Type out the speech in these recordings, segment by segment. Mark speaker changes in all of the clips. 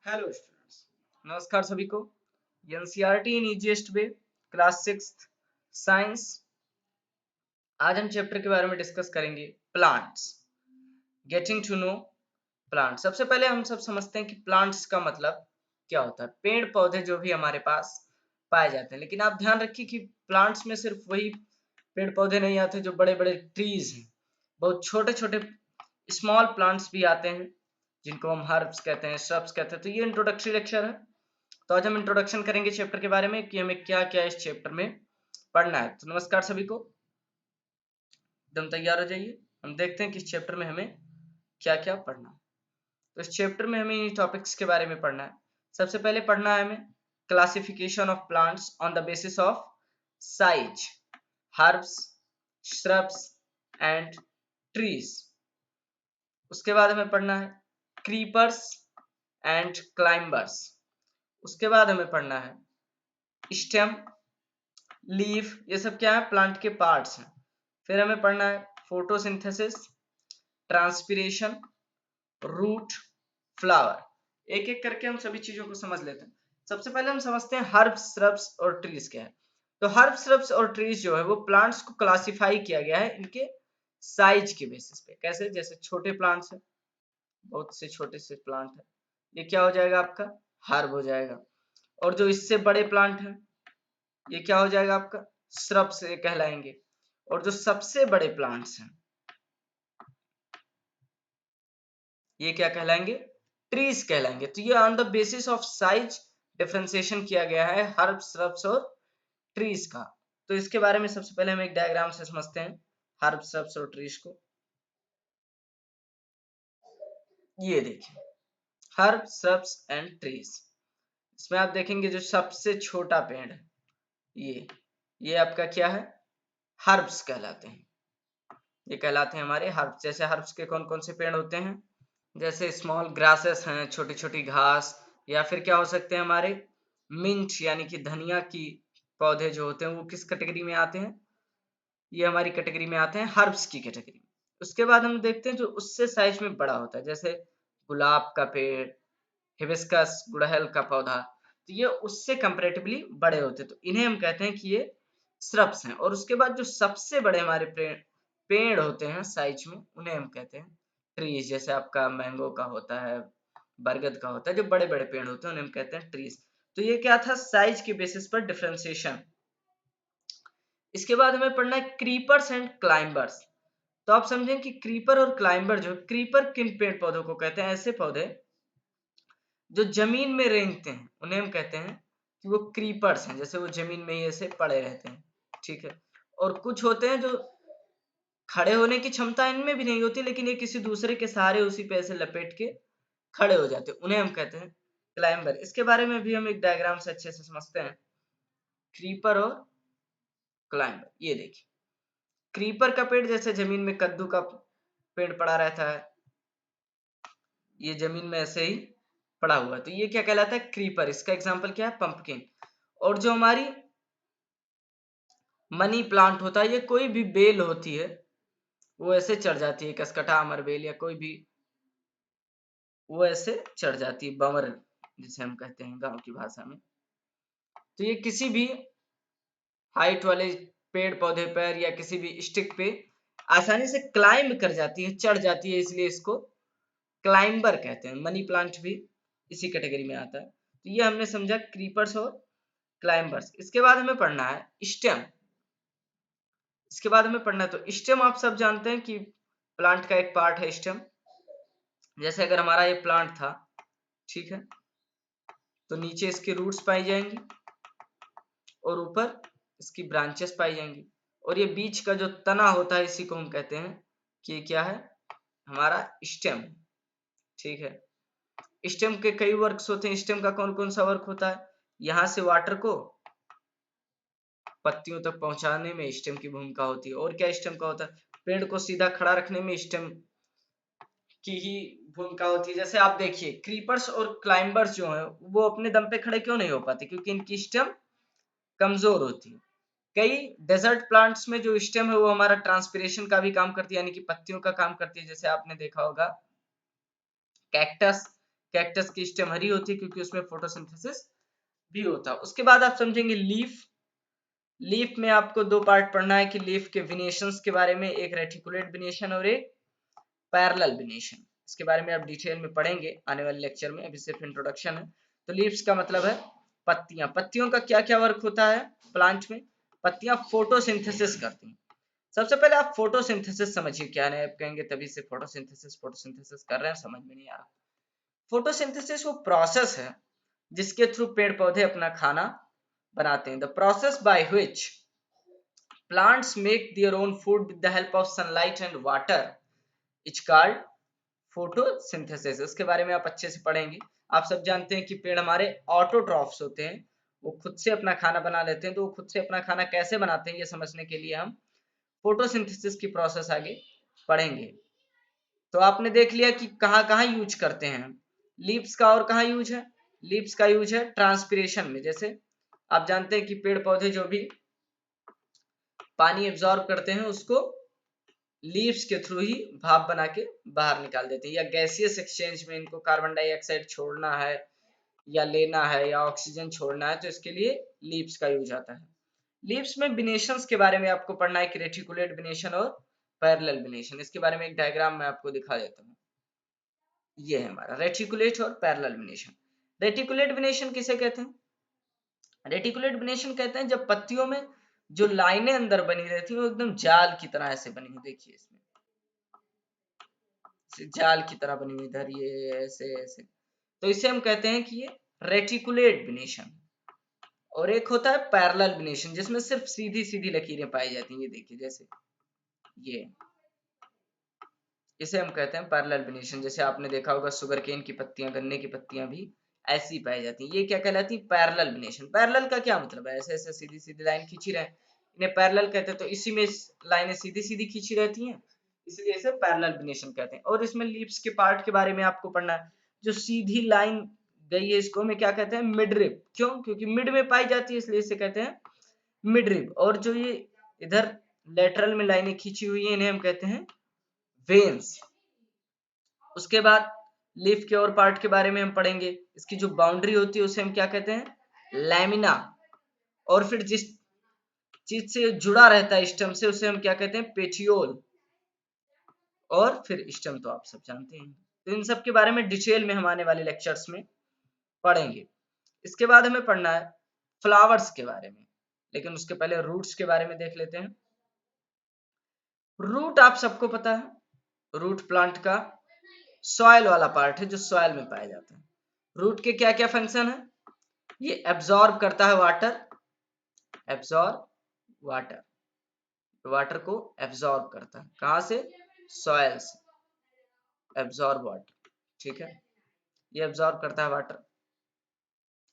Speaker 1: Hello students, नमस्कार सभी को। NCERT in easiest way, class 6 science. आज हम चैप्टर के बारे में डिस्कस करेंगे, plants, getting to know plant. सबसे पहले हम सब समझते हैं कि प्लांट्स का मतलब क्या होता है। पेड़ पौधे जो भी हमारे पास पाए जाते हैं, लेकिन आप ध्यान रखिए कि प्लांट्स में सिर्फ वही पेड़ पौधे नहीं आते जो बड़े बड़े ट्रीज हैं, बहुत छोटे छोटे स्मॉल प्लांट्स भी आते हैं जिनको हम हर्ब्स कहते हैं, श्रब्स कहते हैं। तो ये इंट्रोडक्टरी लेक्चर है। तो आज हम इंट्रोडक्शन करेंगे चैप्टर के बारे में कि हमें क्या क्या इस चैप्टर में पढ़ना है। तो नमस्कार सभी को, एकदम तैयार हो जाइए। हम देखते हैं कि इस चैप्टर में हमें क्या क्या पढ़ना है। तो इस चैप्टर में हमें इन टॉपिक्स के बारे में पढ़ना है। सबसे पहले पढ़ना है हमें classification of plants on the basis of size, herbs, shrubs and trees. उसके बाद हमें पढ़ना है क्रीपर्स एंड क्लाइंबर्स। उसके बाद हमें पढ़ना है स्टेम, लीफ, ये सब क्या है, प्लांट के पार्ट्स हैं। फिर हमें पढ़ना है फोटोसिंथेसिस, ट्रांसपिरेशन, रूट, फ्लावर। एक एक करके हम सभी चीजों को समझ लेते हैं। सबसे पहले हम समझते हैं हर्ब्स, श्रब्स और ट्रीज क्या है। तो हर्ब्स, श्रब्स और ट्रीज जो है वो प्लांट्स को क्लासिफाई किया गया है इनके साइज के बेसिस पे। कैसे? जैसे छोटे प्लांट्स है, बहुत से छोटे से प्लांट है, ये क्या हो जाएगा आपका, हर्ब हो जाएगा। और जो इससे बड़े प्लांट हैं ये क्या हो जाएगा आपका, श्रब्स कहलाएंगे। और जो सबसे बड़े प्लांट्स हैं ये क्या कहलाएंगे, ट्रीज कहलाएंगे। तो ये on the basis of size differentiation किया गया है हर्ब्स, श्रब्स और ट्रीज का। तो इसके बारे में सबसे पहले हम एक डायग्राम से समझते हैं हर्ब्स, श्रब्स और ट्रीज को। ये देखिए, हर्ब्स, श्रब्स एंड ट्रीज। इसमें आप देखेंगे जो सबसे छोटा पेड़ है ये आपका क्या है, हर्ब्स कहलाते हैं। ये कहलाते हैं हमारे हर्ब्स। जैसे हर्ब्स के कौन कौन से पेड़ होते हैं, जैसे स्मॉल ग्रासेस हैं, छोटी छोटी घास, या फिर क्या हो सकते हैं हमारे मिंट यानी कि धनिया की पौधे जो होते हैं वो किस कैटेगरी में आते हैं, ये हमारी कैटेगरी में आते हैं, हर्ब्स की कैटेगरी में। उसके बाद हम देखते हैं जो उससे साइज में बड़ा होता है, जैसे गुलाब का पेड़, हिबिस्कस, गुड़हल का पौधा। तो ये उससे कंपैरेटिवली बड़े होते हैं, तो इन्हें हम कहते हैं कि ये श्रब्स हैं। और उसके बाद जो सबसे बड़े हमारे पेड़ होते हैं साइज में उन्हें हम कहते हैं ट्रीज। जैसे आपका मैंगो का होता है, बरगद का होता है, जो बड़े बड़े पेड़ होते हैं उन्हें हम कहते हैं ट्रीज। तो ये क्या था, साइज के बेसिस पर डिफरेंशिएशन। इसके बाद हमें पढ़ना है क्रीपर्स एंड क्लाइंबर्स। तो आप समझें कि क्रीपर और क्लाइंबर, जो क्रीपर किन पेड़ पौधों को कहते हैं, ऐसे पौधे जो जमीन में रेंगते हैं उन्हें हम कहते हैं कि वो क्रीपर्स हैं। जैसे वो जमीन में ही ऐसे पड़े रहते हैं, ठीक है। और कुछ होते हैं जो खड़े होने की क्षमता इनमें भी नहीं होती, लेकिन ये किसी दूसरे के सहारे उसी पे ऐसे लपेट के खड़े हो जाते हैं, उन्हें हम कहते हैं क्लाइंबर। इसके बारे में भी हम एक डायग्राम से अच्छे से समझते हैं, क्रीपर और क्लाइंबर। ये देखिए, क्रीपर का पेड़ जैसे जमीन में कद्दू का पेड़ पड़ा रहता है, ये जमीन में ऐसे ही पड़ा हुआ है, तो ये क्या कहलाता है, क्रीपर। इसका एग्जांपल क्या है, पंपकिन। और जो हमारी मनी प्लांट होता है, ये कोई भी बेल होती है वो ऐसे चढ़ जाती है, कसकटा, अमर बेल या कोई भी, वो ऐसे चढ़ जाती है, बंवर जिसे हम कहते हैं गांव की भाषा में। तो ये किसी भी हाइट वाले पेड़ पौधे पर या किसी भी स्टिक पे आसानी से क्लाइंब कर जाती है, चढ़ जाती है, इसलिए इसको क्लाइंबर कहते हैं। मनी प्लांट भी इसी कैटेगरी में आता है। तो ये हमने समझा क्रीपर्स और क्लाइंबर्स। इसके बाद हमें पढ़ना है स्टेम। इसके बाद हमें पढ़ना है, तो स्टेम आप सब जानते हैं कि प्लांट का एक पार्ट है स्टेम। जैसे अगर हमारा ये प्लांट था, ठीक है, तो नीचे इसके रूट्स पाई जाएंगी और ऊपर इसकी ब्रांचेस पाई जाएंगी। और ये बीच का जो तना होता है इसी को हम कहते हैं कि क्या है, हमारा स्टेम, ठीक है। स्टेम के कई वर्क्स होते हैं। स्टेम का कौन कौन सा वर्क होता है, यहाँ से वाटर को पत्तियों तक पहुंचाने में स्टेम की भूमिका होती है। और क्या स्टेम का होता है, पेड़ को सीधा खड़ा रखने में स्टेम की ही भूमिका होती है। जैसे आप देखिए क्रीपर्स और क्लाइंबर्स जो है वो अपने दम पे खड़े क्यों नहीं हो पाते, क्योंकि इनकी स्टेम कमजोर होती है। कई डेजर्ट प्लांट्स में जो स्टेम है वो हमारा ट्रांसपिरेशन का भी काम करती है, यानी कि पत्तियों का काम करती है। जैसे आपने देखा होगा कैक्टस, कैक्टस की स्टेम हरी होती है क्योंकि उसमें फोटोसिंथेसिस भी होता है। उसके बाद आप समझेंगे लीफ। लीफ में आपको दो पार्ट पढ़ना है कि लीफ के विनेशंस के बारे में, एक रेटिकुलेट विनेशन और एक पैरेलल विनेशन। इसके बारे में आप डिटेल में पढ़ेंगे आने वाले लेक्चर में, अभी सिर्फ इंट्रोडक्शन है। तो लीव्स का मतलब है पत्तियां। पत्तियों का क्या क्या वर्क होता है प्लांट में? पत्तियां फोटोसिंथेसिस करती हैं। सबसे पहले आप फोटोसिंथेसिस समझिए क्या है। आप कहेंगे तभी से फोटोसिंथेसिस फोटोसिंथेसिस कर रहे हैं, समझ में नहीं आ रहा। फोटोसिंथेसिस वो प्रोसेस है जिसके थ्रू पेड़ पौधे अपना खाना बनाते हैं। The process by which plants make their own food with the help of sunlight and water is called photosynthesis. इसके बारे में आप अच्छे से पढ़ेंगे। आप सब जानते हैं कि पेड़ हमारे ऑटोट्रॉफ्स होते हैं, वो खुद से अपना खाना बना लेते हैं। तो वो खुद से अपना खाना कैसे बनाते हैं ये समझने के लिए हम फोटोसिंथेसिस की प्रोसेस आगे पढ़ेंगे। तो आपने देख लिया कि कहाँ कहाँ यूज करते हैं लीव्स का, और कहाँ यूज है? लीव्स का यूज है ट्रांसपिरेशन में। जैसे आप जानते हैं कि पेड़ पौधे जो भी पानी एब्जॉर्ब करते हैं उसको लीव्स के थ्रू ही भाप बना के बाहर निकाल देते हैं, या गैसियस एक्सचेंज में इनको कार्बन डाइऑक्साइड छोड़ना है या लेना है या ऑक्सीजन छोड़ना है तो इसके लिए लीव्स का यूज आता है। लीव्स में बिनेशंस के बारे में आपको पढ़ना है कि रेटिकुलेट बिनेशन और पैरेलल बिनेशन। इसके बारे में एक डायग्राम मैं आपको दिखा देता हूँ। ये है हमारा रेटिकुलेट और पैरेलल बिनेशन। रेटिकुलेट बिनेशन किसे कहते हैं? रेटिकुलेट बिनेशन कहते हैं जब पत्तियों में जो लाइनें अंदर बनी रहती है वो एकदम जाल की तरह ऐसे बनी हुई। देखिए इसमें जाल की तरह बनी हुई, इधर ये ऐसे ऐसे, तो इसे हम कहते हैं कि ये रेटिकुलेट बिनेशन। और एक होता है पैरेलल बिनेशन जिसमें सिर्फ सीधी सीधी लकीरें पाई जाती हैं। ये देखिए जैसे ये, इसे हम कहते हैं पैरेलल बिनेशन। जैसे आपने देखा होगा शुगर केन की पत्तियां, गन्ने की पत्तियां भी ऐसी पाई जाती हैं। ये क्या कहलाती है? पैरेलल बिनेशन। पैरेलल का क्या मतलब है? ऐसे ऐसे सीधी सीधी लाइन खींची रहे, इन्हें पैरेलल कहते हैं। तो इसी में लाइनें सीधी सीधी खींची रहती हैं, इसलिए इसे पैरेलल बिनेशन कहते हैं। और इसमें लीव्स के पार्ट के बारे में आपको पढ़ना है। जो सीधी लाइन गई है इसको हमें क्या कहते हैं? मिडरिब। क्यों? क्योंकि मिड में पाई जाती है इसलिए इसे कहते हैं मिडरिब। और जो ये इधर लेटरल में लाइनें खींची हुई है इन्हें हम कहते हैं वेन्स। उसके बाद लीफ के और पार्ट के बारे में हम पढ़ेंगे। इसकी जो बाउंड्री होती है उसे हम क्या कहते हैं? लैमिना। और फिर जिस चीज से जुड़ा रहता है स्टेम से उसे हम क्या कहते हैं? पेटियोल। और फिर स्टेम तो आप सब जानते हैं। तो इन सब के बारे में डिटेल में हम आने वाले लेक्चर्स में पढ़ेंगे। इसके बाद हमें पढ़ना है फ्लावर्स के बारे में, लेकिन उसके पहले रूट्स के बारे में देख लेते हैं। रूट आप सबको पता है, रूट प्लांट का सॉइल वाला पार्ट है जो सॉइल में पाया जाता है। रूट के क्या क्या फंक्शन है? ये एब्जॉर्ब करता है वाटर, एब्जॉर्ब वाटर, वाटर को एब्जॉर्ब करता है। कहां से? सॉइल से, एब्जॉर्ब वाटर। ठीक है, ये एब्जॉर्ब करता है वाटर।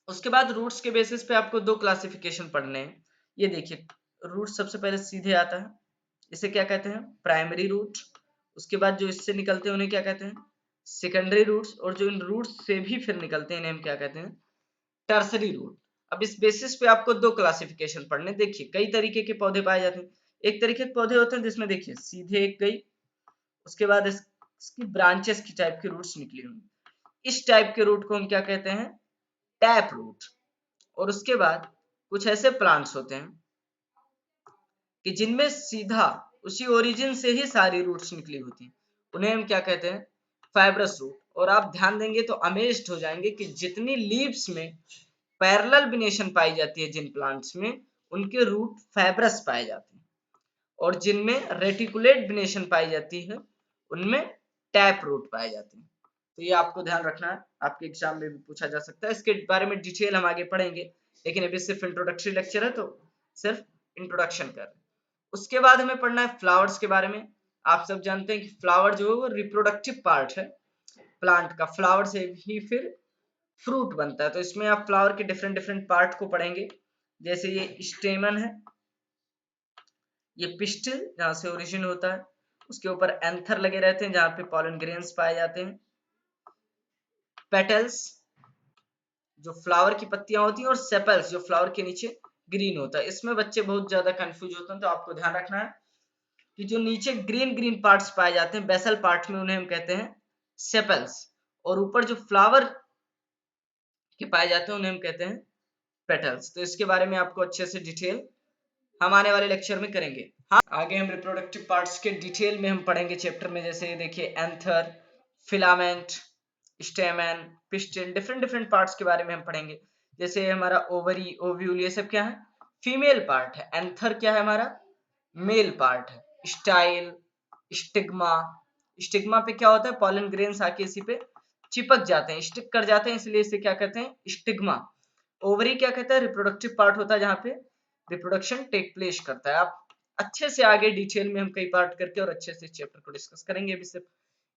Speaker 1: उसके बाद रूट्स के बेसिस पे आपको दो क्लासिफिकेशन पढ़ने हैं। ये देखिए, रूट सबसे पहले सीधे आता है, इसे क्या कहते हैं? Primary root. उसके बाद जो इससे निकलते हैं उन्हें क्या कहते हैं? Secondary roots. और जो इन रूट्स से भी फिर निकलते हैं इन्हें हम क्या कहते हैं? Tertiary root. अब इस बेसिस पे आपको दो क्लासिफिकेशन पढ़ने। देखिए कई तरीके के पौधे पाए जाते हैं। एक तरीके के पौधे होते हैं जिसमें देखिए सीधे एक गई, उसके बाद इसकी ब्रांचेस की टाइप की रूट्स निकली हुई, इस टाइप के रूट को हम क्या कहते हैं? Tap root. और उसके बाद कुछ ऐसे प्लांट्स होते हैं कि जिनमें सीधा उसी ओरिजिन से ही सारी रूट्स निकली होती हैं, उन्हें हम क्या कहते हैं? Fibrous root. और आप ध्यान देंगे तो अमेज्ड हो जाएंगे कि जितनी लीव्स में पैरेलल बिनेशन पाई जाती है जिन प्लांट्स में, उनके रूट फाइब्रस पाए जाते हैं। और जिनमें रेटिकुलेट बिनेशन पाई जाती है उनमें टैप रूट पाए जाते हैं। तो ये आपको ध्यान रखना है, आपके एग्जाम में भी पूछा जा सकता है। इसके बारे में डिटेल हम आगे पढ़ेंगे, लेकिन अभी सिर्फ इंट्रोडक्टरी लेक्चर है तो सिर्फ इंट्रोडक्शन कर रहे हैं। उसके बाद हमें पढ़ना है फ्लावर्स के बारे में। आप सब जानते हैं कि फ्लावर जो है वो रिप्रोडक्टिव पार्ट है प्लांट का। फ्लावर से ही फिर फ्रूट बनता है। तो इसमें आप फ्लावर के डिफरेंट डिफरेंट पार्ट को पढ़ेंगे। जैसे ये स्टेमन है, ये पिस्टिल जहां से ओरिजिन होता है, उसके ऊपर एंथर लगे रहते हैं जहां पे पॉलन ग्रेन्स पाए जाते हैं, पेटल्स जो फ्लावर की पत्तियां होती हैं, और सेपल्स जो फ्लावर के नीचे ग्रीन होता है। इसमें बच्चे बहुत ज्यादा कंफ्यूज होते हैं, तो आपको ध्यान रखना है कि जो नीचे ग्रीन ग्रीन पार्ट्स पाए जाते हैं बेसल पार्ट में, उन्हें हम कहते हैं सेपल्स। और ऊपर जो फ्लावर के पाए जाते हैं उन्हें हम कहते हैं पेटल्स। तो इसके बारे में आपको अच्छे से डिटेल हम आने वाले लेक्चर में करेंगे। हाँ, आगे हम रिप्रोडक्टिव पार्ट्स के डिटेल में हम पढ़ेंगे चैप्टर में, जैसे देखिए anther, filament, स्टेमन, piston, different different parts के बारे में हम पढ़ेंगे। जैसे हमारा ओवरी, ओव्यूल, ये सब क्या है, फीमेल पार्ट है। एंथर क्या है, हमारा मेल पार्ट है। स्टाइल, स्टिग्मा, स्टिग्मा पे क्या होता है, पॉलन ग्रेन्स आके इसी पे चिपक जाते हैं, स्टिक कर जाते हैं, इसलिए इसे क्या कहते हैं, स्टिग्मा। ओवरी क्या कहता है, रिप्रोडक्टिव पार्ट होता है जहाँ पे रिप्रोडक्शन टेक प्लेस करता है। आप अच्छे से आगे डिटेल में हम कई पार्ट करके और अच्छे से इस चैप्टर को डिस्कस करेंगे। अभी सिर्फ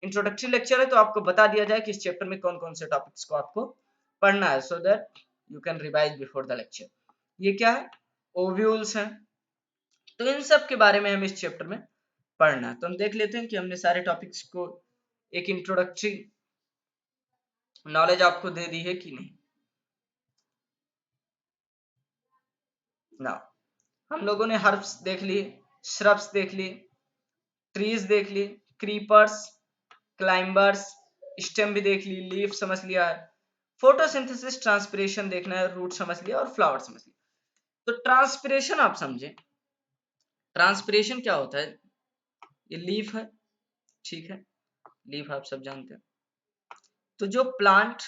Speaker 1: इंट्रोडक्टरी लेक्चर है, तो आपको बता दिया जाए कि इस चैप्टर में कौन कौन से टॉपिक्स को आपको पढ़ना है, so that you can revise before the lecture. ये क्या है, ओव्यूल्स हैं। तो इन सब के बारे में हम इस चैप्टर में पढ़ना है। तो हम देख लेते हैं कि हमने सारे टॉपिक्स को एक इंट्रोडक्टरी नॉलेज आपको दे दी है कि नहीं। ना, हम लोगों ने हर्ब्स देख लिए, श्रब्स देख लिए, ट्रीज देख ली, क्रीपर्स, क्लाइंबर्स, स्टेम भी देख ली, लीफ समझ लिया है, फोटोसिंथेसिस, ट्रांसपिरेशन देखना है, रूट समझ लिया और फ्लावर समझ लिया। तो ट्रांसपिरेशन आप समझे, ट्रांसपिरेशन क्या होता है, ये लीफ है, ठीक है, लीफ आप सब जानते हैं। तो जो प्लांट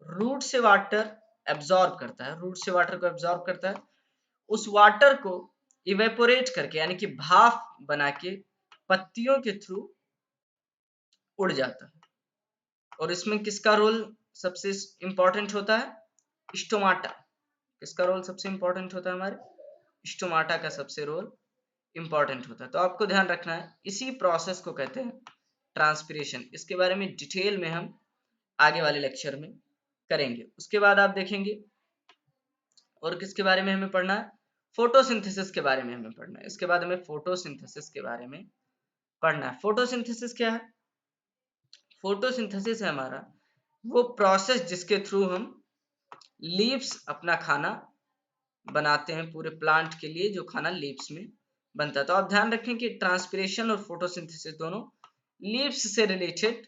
Speaker 1: रूट से वाटर एब्जॉर्ब करता है, रूट से वाटर को एब्जॉर्ब करता है, उस वाटर को इवेपोरेट करके यानी कि भाप बना के पत्तियों के थ्रू उड़ जाता है। और इसमें किसका रोल सबसे इंपॉर्टेंट होता है, स्टोमाटा। किसका रोल सबसे इंपॉर्टेंट होता है, हमारे स्टोमाटा का सबसे रोल इंपॉर्टेंट होता है। तो आपको ध्यान रखना है, इसी प्रोसेस को कहते हैं ट्रांसपिरेशन। इसके बारे में डिटेल में हम आगे वाले लेक्चर में करेंगे। उसके बाद आप देखेंगे और किसके बारे में हमें पढ़ना है, फोटोसिंथेसिस के बारे में हमें पढ़ना है। इसके बाद हमें फोटोसिंथेसिस के बारे में पढ़ना है। फोटोसिंथेसिस क्या है, फोटोसिंथेसिस है हमारा वो प्रोसेस जिसके थ्रू हम लीव्स अपना खाना बनाते हैं, पूरे प्लांट के लिए जो खाना लीव्स में बनता है। तो आप ध्यान रखें कि ट्रांसपिरेशन और फोटोसिंथेसिस दोनों लीव्स से रिलेटेड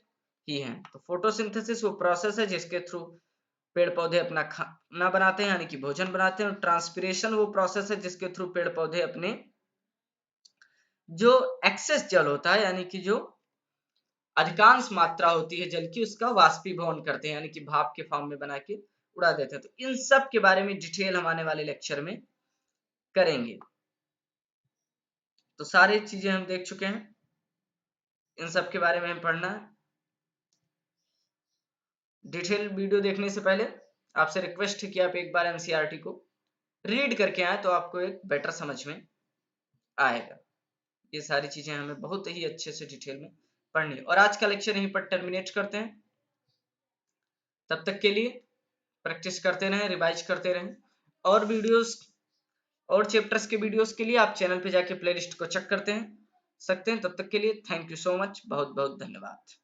Speaker 1: ही हैं। तो फोटोसिंथेसिस वो प्रोसेस है जिसके थ्रू पेड़ पौधे अपना खाना बनाते हैं यानी कि भोजन बनाते हैं, और ट्रांसपिरेशन वो प्रोसेस है जिसके थ्रू पेड़ पौधे अपने जो एक्सेस जल होता है यानी कि जो अधिकांश मात्रा होती है जल की, उसका वाष्पीभवन करते हैं यानी कि भाप के फॉर्म में बना के उड़ा देते हैं। तो इन सब के बारे में डिटेल हम आने वाले लेक्चर में करेंगे। तो सारी चीजें हम देख चुके हैं, इन सब के बारे में हम पढ़ना है। डिटेल वीडियो देखने से पहले आपसे रिक्वेस्ट है कि आप एक बार एनसीईआरटी को रीड करके आए, तो आपको एक बेटर समझ में आएगा। ये सारी चीजें हमें बहुत ही अच्छे से डिटेल में पढ़नी है। और आज का लेक्चर यहीं पर टर्मिनेट करते हैं। तब तक के लिए प्रैक्टिस करते रहें, रिवाइज करते रहें, और वीडियोस और चैप्टर्स के वीडियोस के लिए आप चैनल पे जाके प्लेलिस्ट को चेक करते हैं सकते हैं। तब तक के लिए थैंक यू सो मच, बहुत बहुत धन्यवाद।